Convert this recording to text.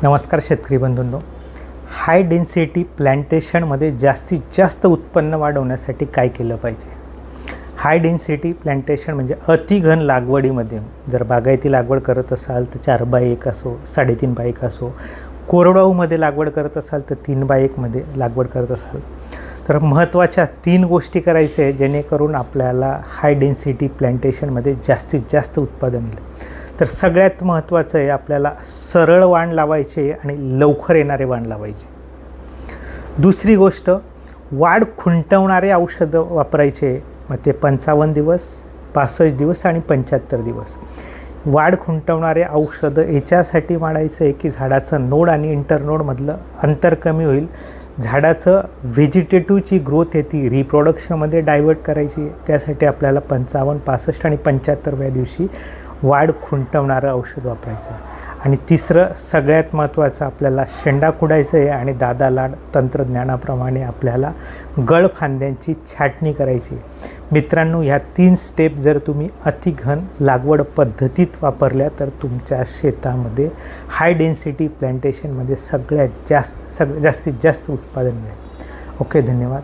नमस्कार शेतकरी बंधूंनो. High density प्लांटेशनमध्ये जास्तीत जास्त उत्पन्न वाढवण्यासाठी काय केलं पाहिजे? हाय डेन्सिटी प्लांटेशन म्हणजे अतिघन लागवडीमध्ये जर बागायती लागवड करत असाल तर 4x1 असो, 3.5x1 असो, कोरडवाहूमध्ये लागवड करत असाल तर 3x1मध्ये लागवड करत असाल तर महत्त्वाच्या 3 गोष्टी करायच्या आहे जेणेकरून आपल्याला हाय डेन्सिटी प्लांटेशनमध्ये जास्तीत जास्त उत्पादन मिळेल. तर सगळ्यात महत्त्वाचं आहे आपल्याला सरळ वाण लावायचे आणि लवकर येणारे वाण लावायचे. दुसरी गोष्ट, वाढ खुंटवणारे औषधं वापरायचे. मग ते 55 दिवस, 65 दिवस आणि 75 दिवस. वाढ खुंटवणारे औषधं याच्यासाठी मारायचं आहे की झाडाचं नोड आणि इंटरनोडमधलं अंतर कमी होईल, झाडाचं व्हेजिटेटिव्हची ग्रोथ येते, रिप्रोडक्शनमध्ये डायव्हर्ट करायची. त्यासाठी आपल्याला 55, 65 आणि 75व्या दिवशी वाढ खुंटवणारं औषध वापरायचं आहे. आणि तिसरं सगळ्यात महत्त्वाचं, आपल्याला शेंडा खुडायचं आहे आणि दादा लाड तंत्रज्ञानाप्रमाणे आपल्याला गळफांद्यांची छाटणी करायची. मित्रांनो, ह्या 3 स्टेप जर तुम्ही अतिघन लागवड पद्धतीत वापरल्या तर तुमच्या शेतामध्ये हाय डेन्सिटी प्लांटेशनमध्ये जास्तीत जास्त उत्पादन मिळेल. ओके, धन्यवाद.